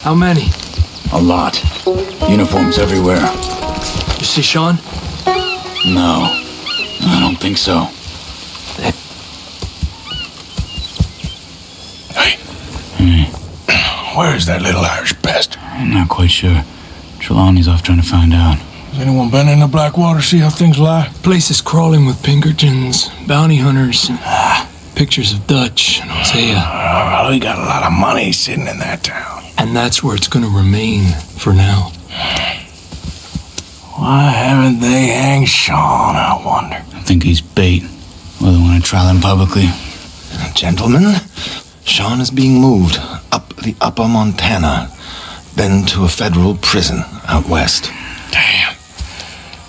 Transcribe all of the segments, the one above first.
How many? A lot. Uniforms everywhere. You see Sean? No, I don't think so. Hey. Where is that little Irish pest? I'm not quite sure. Trelawney's off trying to find out. Has anyone been in the Blackwater, see how things lie? Place is crawling with Pinkertons, bounty hunters, and pictures of Dutch and Hosea. We got a lot of money sitting in that town. And that's where it's gonna remain for now. Why haven't they hanged Sean, I wonder? I think he's bait. Well, they want to trial him publicly. Gentlemen, Sean is being moved up the upper Montana, then to a federal prison out west. Damn.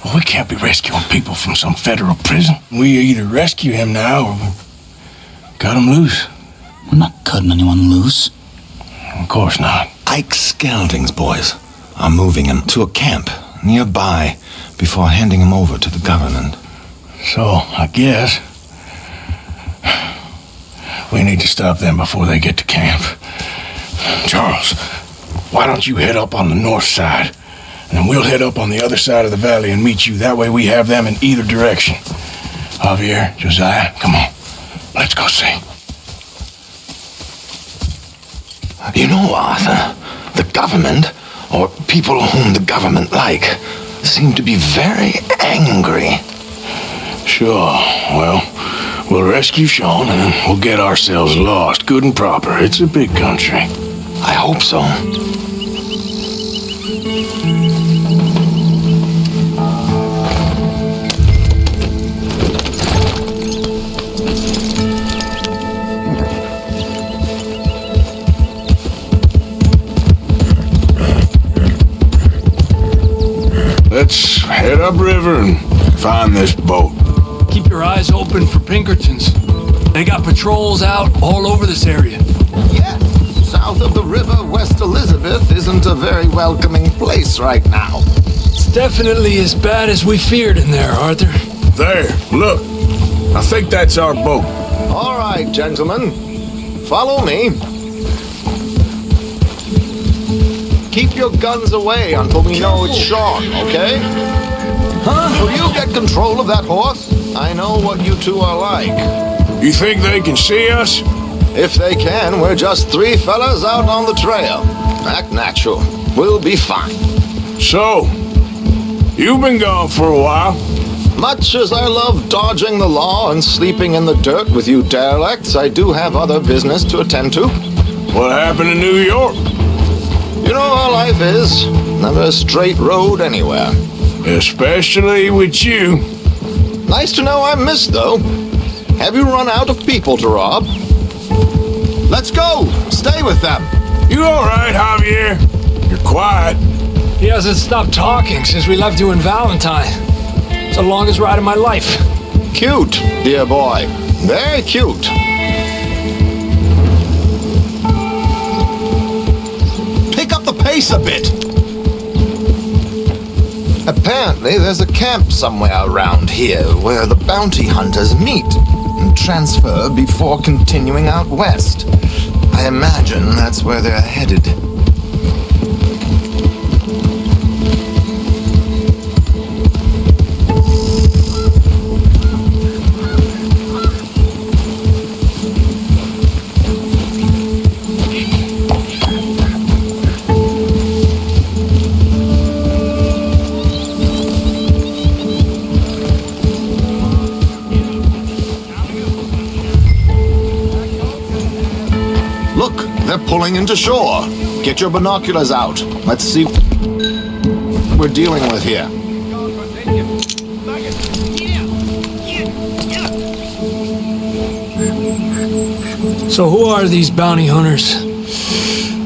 Well, we can't be rescuing people from some federal prison. We either rescue him now or we cut him loose. We're not cutting anyone loose. Of course not. Ike Skelding's boys are moving him to a camp nearby before handing him over to the government. So, I guess we need to stop them before they get to camp. Charles, why don't you head up on the north side, and then we'll head up on the other side of the valley and meet you. That way we have them in either direction. Javier, Josiah, come on. Let's go see. You know, Arthur, the government, or people whom the government like, seem to be very angry. Sure, well, we'll rescue Sean and then we'll get ourselves lost, good and proper. It's a big country. I hope so. Let's head upriver and find this boat. Keep your eyes open for Pinkertons. They got patrols out all over this area. Yeah, south of the river, West Elizabeth isn't a very welcoming place right now. It's definitely as bad as we feared in there, Arthur. There, look. I think that's our boat. All right, gentlemen, follow me. Keep your guns away until we know it's Sean, okay? Huh? Will you get control of that horse? I know what you two are like. You think they can see us? If they can, we're just three fellas out on the trail. Act natural. We'll be fine. So, you've been gone for a while. Much as I love dodging the law and sleeping in the dirt with you derelicts, I do have other business to attend to. What happened in New York? You know how life is. Never a straight road anywhere. Especially with you. Nice to know I'm missed, though. Have you run out of people to rob? Let's go! Stay with them! You all right, Javier? You're quiet. He hasn't stopped talking since we left you in Valentine. It's the longest ride of my life. Cute, dear boy. Very cute. Pick up the pace a bit. Apparently, there's a camp somewhere around here where the bounty hunters meet and transfer before continuing out west. I imagine that's where they're headed. Look, they're pulling into shore. Get your binoculars out. Let's see what we're dealing with here. So who are these bounty hunters?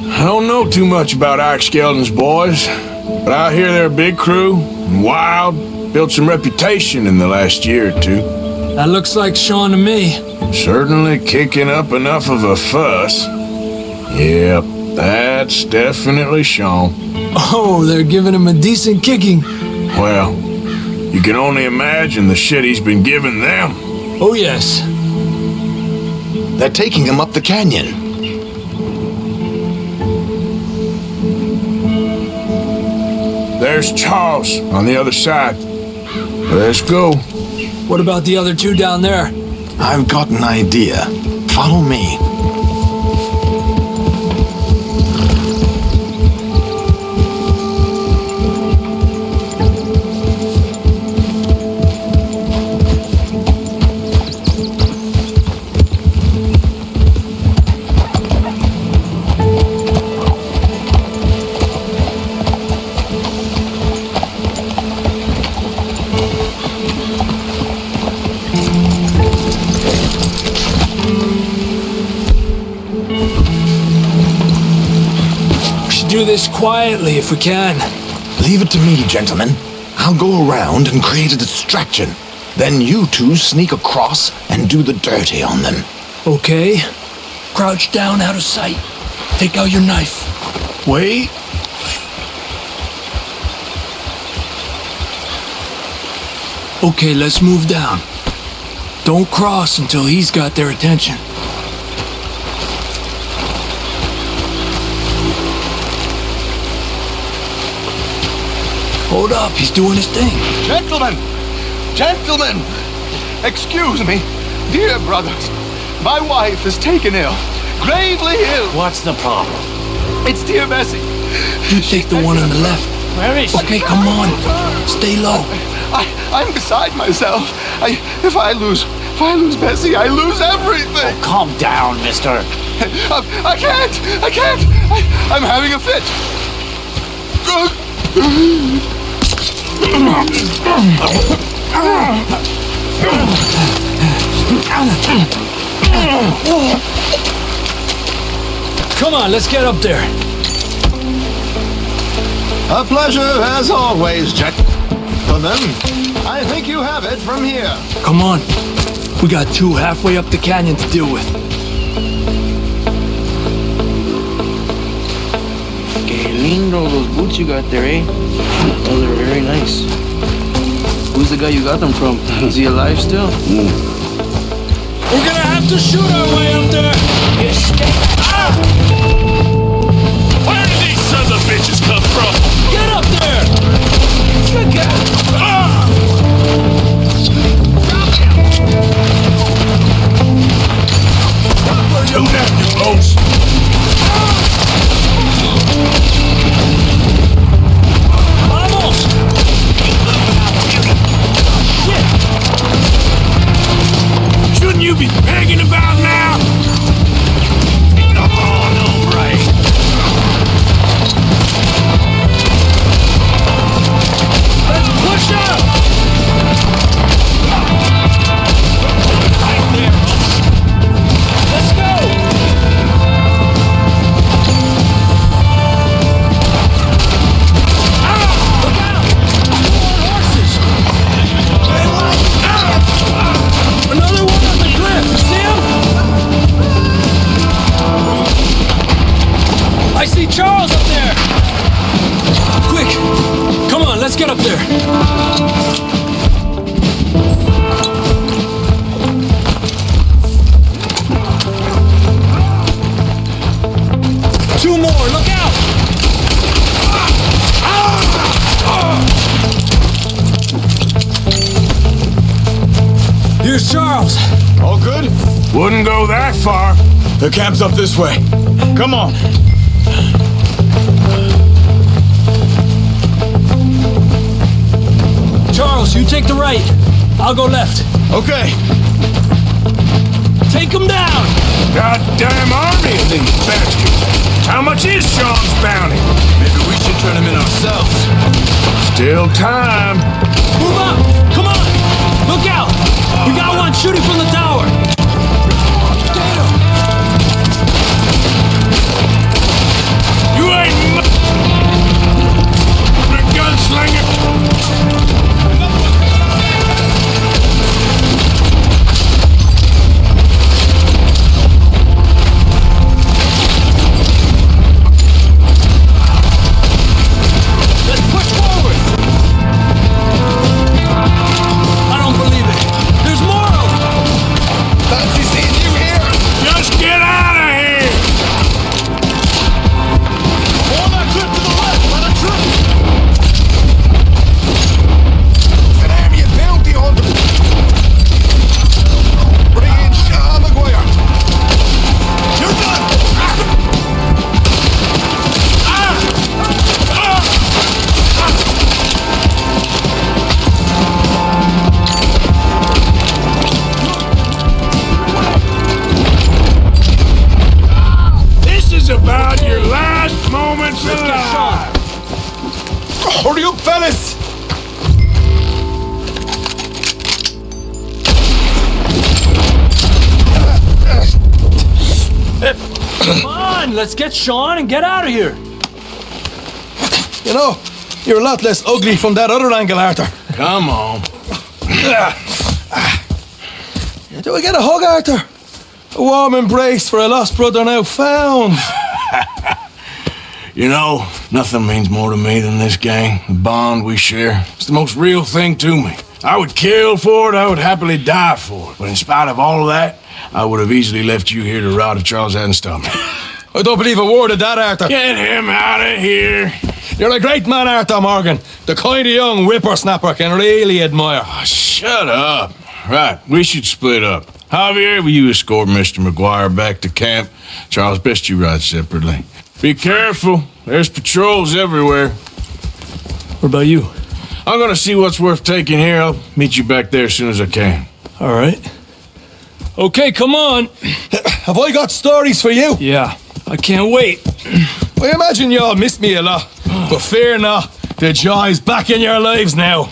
I don't know too much about Ike Skelding's boys, but I hear they're a big crew, and wild, built some reputation in the last year or two. That looks like Sean to me. Certainly kicking up enough of a fuss. Yep, that's definitely Sean. Oh, they're giving him a decent kicking. Well, you can only imagine the shit he's been giving them. Oh, yes. They're taking him up the canyon. There's Charles on the other side. Let's go. What about the other two down there? I've got an idea. Follow me. Do this quietly if we can. Leave it to me, gentlemen. I'll go around and create a distraction. Then you two sneak across and do the dirty on them. Okay. Crouch down out of sight. Take out your knife. Wait. Okay, let's move down. Don't cross until he's got their attention. Hold up, he's doing his thing. Gentlemen! Gentlemen! Excuse me, dear brothers. My wife is taken ill. Gravely ill. What's the problem? It's dear Bessie. You take the one on the left. Where is she? Okay, come on. Stay low. I'm beside myself. If I lose Bessie, I lose everything. Calm down, mister. I can't. I'm having a fit. Come on, let's get up there. A pleasure as always, gentlemen. I think you have it from here. Come on. We got two halfway up the canyon to deal with. Que lindo those boots you got there, eh? Those are very nice. Who's the guy you got them from? Is he alive still? We're gonna have to shoot our way up there. Where did these sons of bitches come from? Get up there. Good guy. Where's your nephew, Oates? Vamos. Shouldn't you be begging about now? Come on, hombre. Let's push up. Right there. Let's go. Look out. More horses. Another one on the cliff. You see him? I see Charles up there. Quick. Come on, let's get up there. Two more, look out! Here's Charles. All good? Wouldn't go that far. The camp's up this way. Come on. Charles, you take the right. I'll go left. Okay. Take him down! Goddamn army of these bastards. How much is Sean's bounty? Maybe we should turn him in ourselves. Still time. Move up! Come on! Look out! We got one shooting from the tower! You ain't the gunslinger. Let's push forward! I don't believe it. There's more of them! Let's get Sean. Hurry up, fellas! Come on, let's get Sean and get out of here. You know, you're a lot less ugly from that other angle, Arthur. Come on. Do we get a hug, Arthur? A warm embrace for a lost brother now found. You know, nothing means more to me than this gang, the bond we share. It's the most real thing to me. I would kill for it, I would happily die for it. But in spite of all of that, I would have easily left you here to rot if Charles hadn't stopped me. I don't believe a word of that, Arthur. Get him out of here. You're a great man, Arthur Morgan. The kind of young whippersnapper can really admire. Oh, shut up. Right, we should split up. Javier, will you escort Mr. McGuire back to camp? Charles, best you ride separately. Be careful. There's patrols everywhere. What about you? I'm gonna see what's worth taking here. I'll meet you back there as soon as I can. All right. Okay, come on. Have I got stories for you? Yeah, I can't wait. I imagine y'all miss me a lot. But fear not, the joy's back in your lives now.